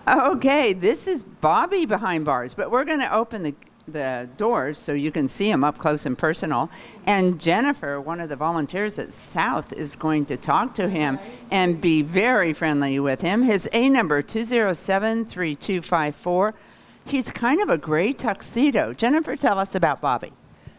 Okay, this is Bobby behind bars, but we're going to open the doors so you can see him up close and personal. And Jennifer, one of the volunteers at South, is going to talk to him and be very friendly with him. His A number 207-3254. He's kind of a gray tuxedo. Jennifer, tell us about Bobby.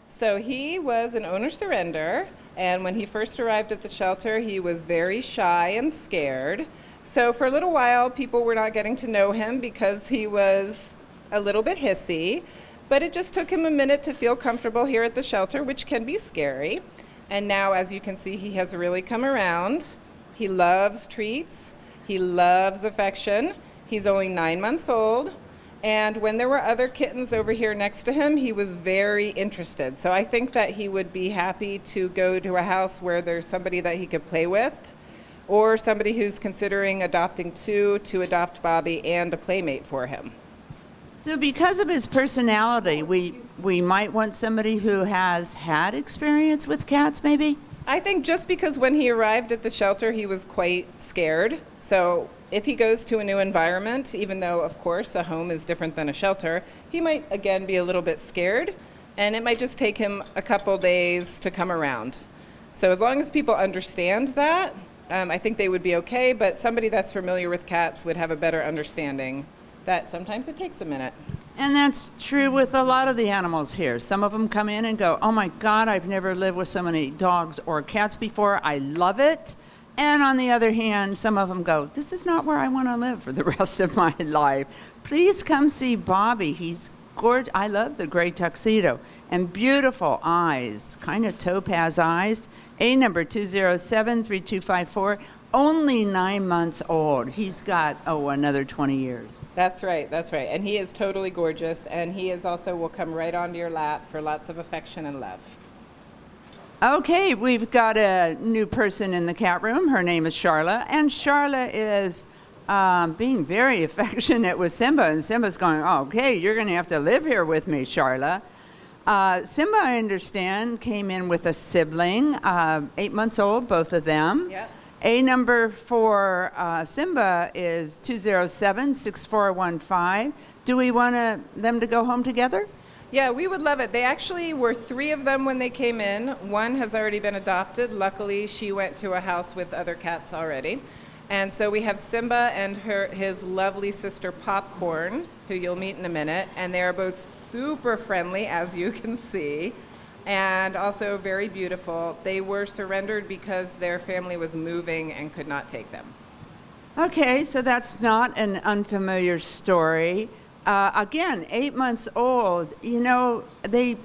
So he was an owner surrender, and when he first arrived at the shelter, he was very shy and scared. So for a little while, people were not getting to know him because he was a little bit hissy, but it just took him a minute to feel comfortable here at the shelter, which can be scary. And now, as you can see, he has really come around. He loves treats. He loves affection. He's only 9 months old. And when there were other kittens over here next to him, he was very interested. So I think that he would be happy to go to a house where there's somebody that he could play with, or somebody who's considering adopting two to adopt Bobby and a playmate for him. So because of his personality, we might want somebody who has had experience with cats, maybe? I think just because when he arrived at the shelter, he was quite scared. So if he goes to a new environment, even though, of course, a home is different than a shelter, he might, again, be a little bit scared, and it might just take him a couple days to come around. So as long as people understand that, I think they would be okay, but somebody that's familiar with cats would have a better understanding that sometimes it takes a minute. And that's true with a lot of the animals here. Some of them come in and go, oh my God, I've never lived with so many dogs or cats before. I love it. And on the other hand, some of them go, this is not where I want to live for the rest of my life. Please come see Bobby. He's gorgeous. I love the gray tuxedo and beautiful eyes, kind of topaz eyes. A number 207-3254, only 9 months old. He's got, another 20 years. That's right. And he is totally gorgeous, and he is also will come right onto your lap for lots of affection and love. Okay, we've got a new person in the cat room. Her name is Charla, and Charla is being very affectionate with Simba, and Simba's going, okay, you're going to have to live here with me, Charla. Simba, I understand, came in with a sibling, 8 months old, both of them. Yep. A number for Simba is 207-6415. Do we want them to go home together? Yeah, we would love it. They actually were 3 of them when they came in. One has already been adopted. Luckily, she went to a house with other cats already. And so we have Simba and his lovely sister Popcorn, who you'll meet in a minute. And they are both super friendly, as you can see, and also very beautiful. They were surrendered because their family was moving and could not take them. Okay, so that's not an unfamiliar story. Again, 8 months old, they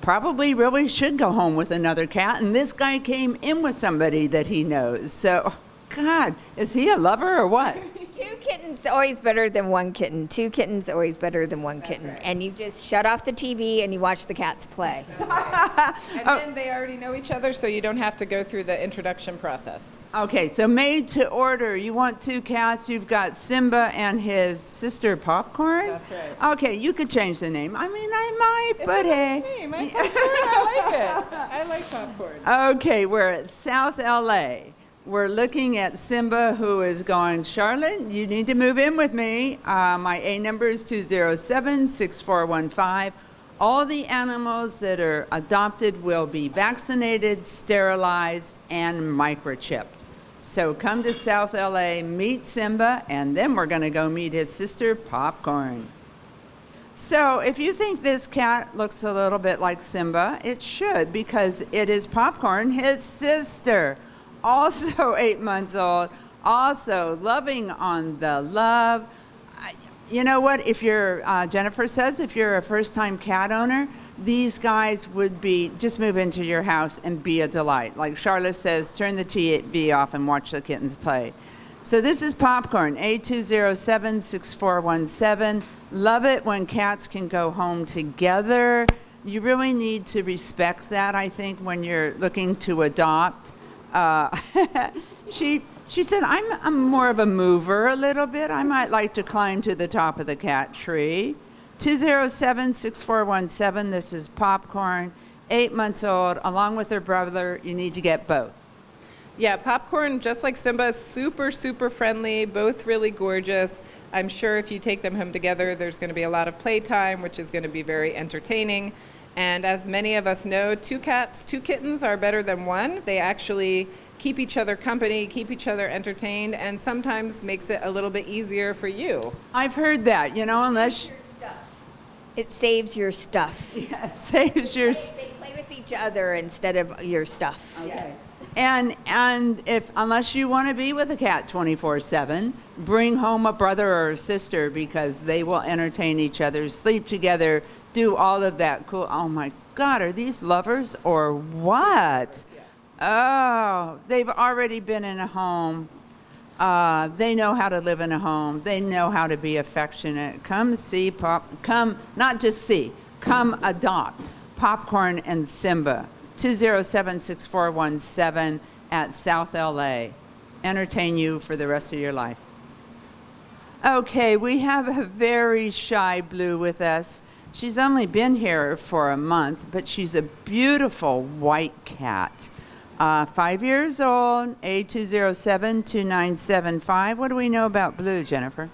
probably really should go home with another cat, and this guy came in with somebody that he knows. So, God, is he a lover or what? 2 kittens always better than 1 kitten. 2 kittens always better than 1 kitten. Right. And you just shut off the TV and you watch the cats play. And then they already know each other, so you don't have to go through the introduction process. Okay, so made to order. You want 2 cats. You've got Simba and his sister Popcorn. That's right. Okay, you could change the name. I mean, I might, It's but a hey. nice name. I like it. I like Popcorn. Okay, we're at South LA. We're looking at Simba, who is going, Charlotte, you need to move in with me. My A number is 207-6415. All the animals that are adopted will be vaccinated, sterilized, and microchipped. So come to South LA, meet Simba, and then we're going to go meet his sister, Popcorn. So if you think this cat looks a little bit like Simba, it should, because it is Popcorn, his sister. Also 8 months old, also loving on the love. You know what, if you're, Jennifer says, if you're a first-time cat owner, these guys would just move into your house and be a delight. Like Charlotte says, turn the TV off and watch the kittens play. So this is Popcorn, A207-6417. Love it when cats can go home together. You really need to respect that, I think, when you're looking to adopt. She said, I'm more of a mover a little bit. I might like to climb to the top of the cat tree. 207-6417, this is Popcorn, 8 months old, along with her brother. You need to get both. Yeah, Popcorn, just like Simba, is super, super friendly, both really gorgeous. I'm sure if you take them home together, there's going to be a lot of playtime, which is going to be very entertaining. And as many of us know, two kittens are better than one. They actually keep each other company, keep each other entertained, and sometimes makes it a little bit easier for you. I've heard that, unless It saves your stuff. yeah, saves your. They play with each other instead of your stuff. Okay. And if unless you want to be with a cat 24/7, bring home a brother or a sister because they will entertain each other, sleep together, do all of that cool. Oh my God, are these lovers or what? Oh, they've already been in a home. They know how to live in a home. They know how to be affectionate. Come see not just see, come adopt Popcorn and Simba. 207-6417 at South LA. Entertain you for the rest of your life. Okay, we have a very shy Blue with us. She's only been here for a month, but she's a beautiful white cat. 5 years old, A207-2975. What do we know about Blue, Jennifer?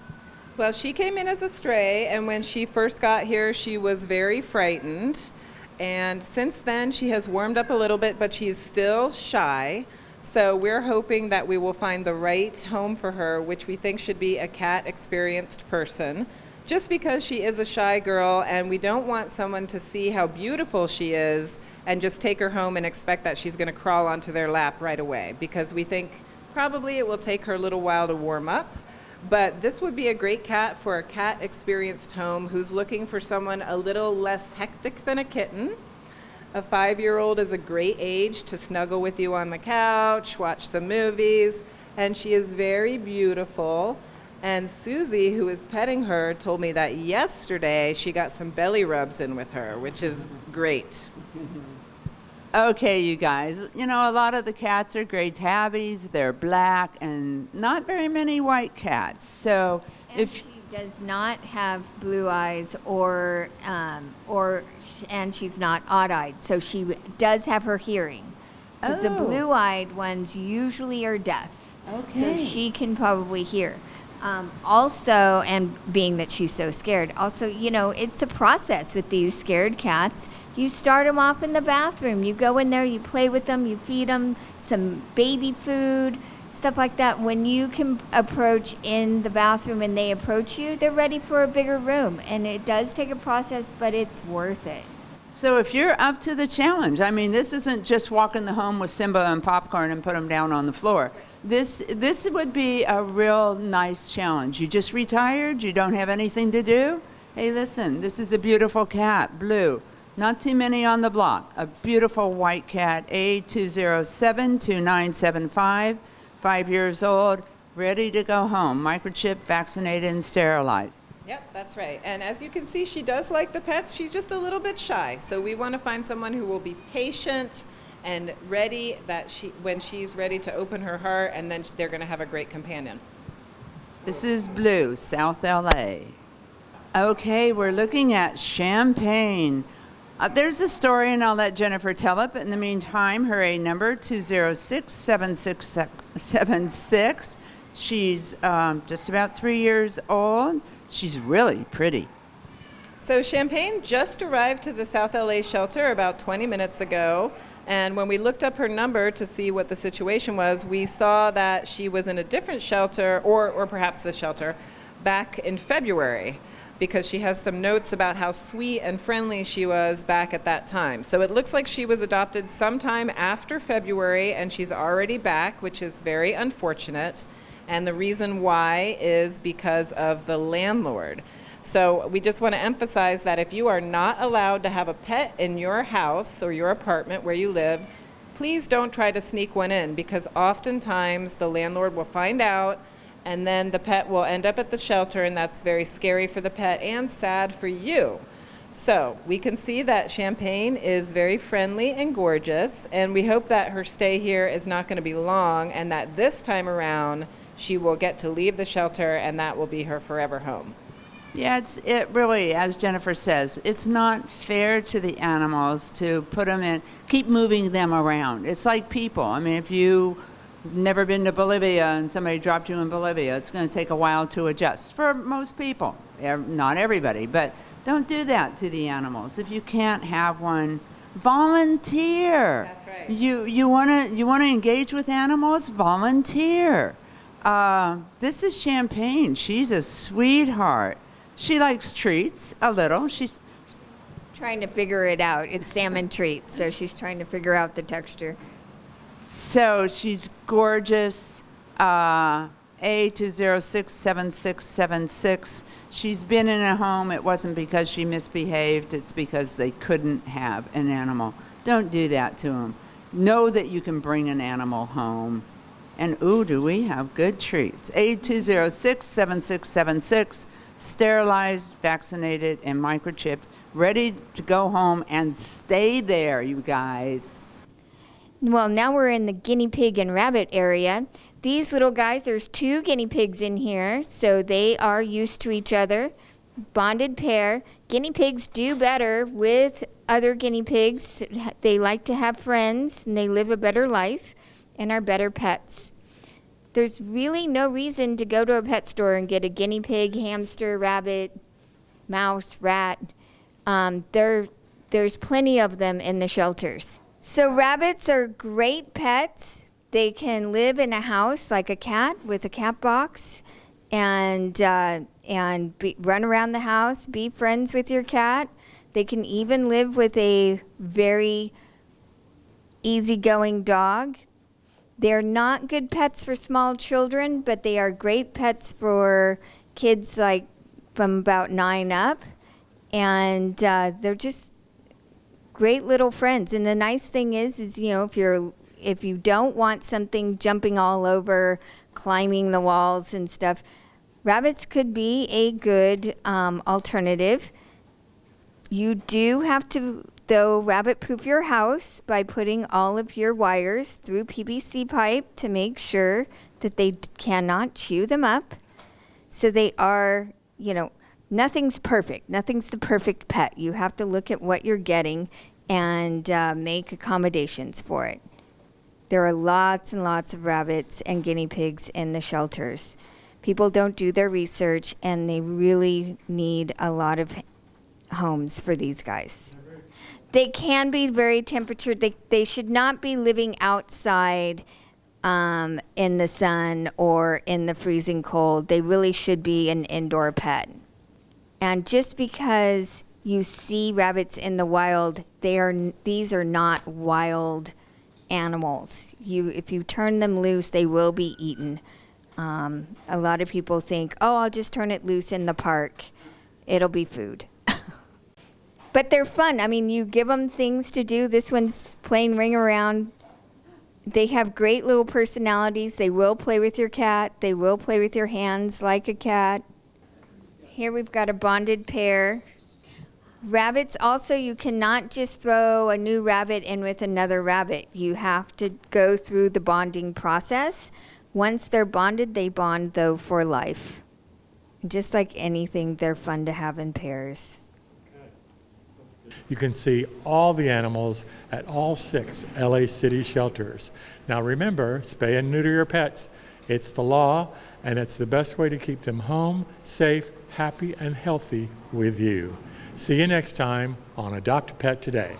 Well, she came in as a stray, and when she first got here, she was very frightened. And since then, she has warmed up a little bit, but she's still shy. So we're hoping that we will find the right home for her, which we think should be a cat-experienced person, just because she is a shy girl, and we don't want someone to see how beautiful she is and just take her home and expect that she's going to crawl onto their lap right away, because we think probably it will take her a little while to warm up. But this would be a great cat for a cat-experienced home who's looking for someone a little less hectic than a kitten. A 5-year-old is a great age to snuggle with you on the couch, watch some movies, and she is very beautiful. And Susie, who is petting her, told me that yesterday she got some belly rubs in with her, which is great. Okay, you guys, a lot of the cats are gray tabbies, they're black, and not very many white cats. So And she does not have blue eyes and she's not odd-eyed. So she does have her hearing. Because the Oh. blue-eyed ones usually are deaf. Okay. So she can probably hear. Also, and being that she's so scared, also, it's a process with these scared cats. You start them off in the bathroom. You go in there, you play with them, you feed them some baby food, stuff like that. When you can approach in the bathroom and they approach you, they're ready for a bigger room. And it does take a process, but it's worth it. So if you're up to the challenge, this isn't just walk in the home with Simba and Popcorn and put them down on the floor. This would be a real nice challenge. You just retired, you don't have anything to do. Hey, listen, this is a beautiful cat, Blue. Not too many on the block. A beautiful white cat, A207-2975, 5 years old, ready to go home, microchipped, vaccinated, and sterilized. Yep, that's right. And as you can see, she does like the pets. She's just a little bit shy. So we want to find someone who will be patient and ready when she's ready to open her heart, and then they're going to have a great companion. This is Blue, South LA. Okay, we're looking at Champagne. There's a story, and I'll let Jennifer tell it, but in the meantime, her A number, 206-7676. She's just about 3 years old. She's really pretty. So Champagne just arrived to the South LA shelter about 20 minutes ago. And when we looked up her number to see what the situation was, we saw that she was in a different shelter, or perhaps the shelter, back in February, because she has some notes about how sweet and friendly she was back at that time. So it looks like she was adopted sometime after February, and she's already back, which is very unfortunate. And the reason why is because of the landlord. So we just want to emphasize that if you are not allowed to have a pet in your house or your apartment where you live, please don't try to sneak one in, because oftentimes the landlord will find out, and then the pet will end up at the shelter, and that's very scary for the pet and sad for you. So we can see that Champagne is very friendly and gorgeous, and we hope that her stay here is not going to be long, and that this time around she will get to leave the shelter, and that will be her forever home. Yeah, it really, as Jennifer says, it's not fair to the animals to put them in, keep moving them around. It's like people. If you never been to Bolivia and somebody dropped you in Bolivia. It's going to take a while to adjust for most people, not everybody, but don't do that to the animals. If you can't have one, volunteer. That's right. You wanna engage with animals? Volunteer. This is Champagne. She's a sweetheart. She likes treats a little. She's Trying to figure it out. It's salmon treats, so she's trying to figure out the texture. So she's gorgeous. A2067676. She's been in a home. It wasn't because she misbehaved. It's because they couldn't have an animal. Don't do that to them. Know that you can bring an animal home. And ooh, do we have good treats. A2067676. Sterilized, vaccinated, and microchipped. Ready to go home and stay there, you guys. Well, now we're in the guinea pig and rabbit area. These little guys, there's 2 guinea pigs in here, so they are used to each other. Bonded pair. Guinea pigs do better with other guinea pigs. They like to have friends, and they live a better life and are better pets. There's really no reason to go to a pet store and get a guinea pig, hamster, rabbit, mouse, rat. There's plenty of them in the shelters. So rabbits are great pets. They can live in a house like a cat with a cat box and run around the house, be friends with your cat. They can even live with a very easygoing dog. They're not good pets for small children, but they are great pets for kids like from about 9 up. And they're just great little friends. And the nice thing is you know, if you don't want something jumping all over, climbing the walls and stuff, rabbits could be a good alternative. You do have to, though, rabbit-proof your house by putting all of your wires through PVC pipe to make sure that they cannot chew them up. So they are, you know, nothing's perfect. Nothing's the perfect pet. You have to look at what you're getting and make accommodations for it. There are lots and lots of rabbits and guinea pigs in the shelters. People don't do their research, and they really need a lot of homes for these guys. They can be very temperature. They should not be living outside in the sun or in the freezing cold. They really should be an indoor pet. And just because you see rabbits in the wild, these are not wild animals. If you turn them loose, they will be eaten. A lot of people think, oh, I'll just turn it loose in the park. It'll be food. But they're fun. I mean, you give them things to do. This one's playing ring around. They have great little personalities. They will play with your cat. They will play with your hands like a cat. Here we've got a bonded pair. Rabbits also, you cannot just throw a new rabbit in with another rabbit. You have to go through the bonding process. Once they're bonded, they bond, though, for life. Just like anything, they're fun to have in pairs. You can see all the animals at all 6 LA City shelters. Now remember, spay and neuter your pets. It's the law, and it's the best way to keep them home, safe, happy, and healthy with you. See you next time on Adopt a Pet Today.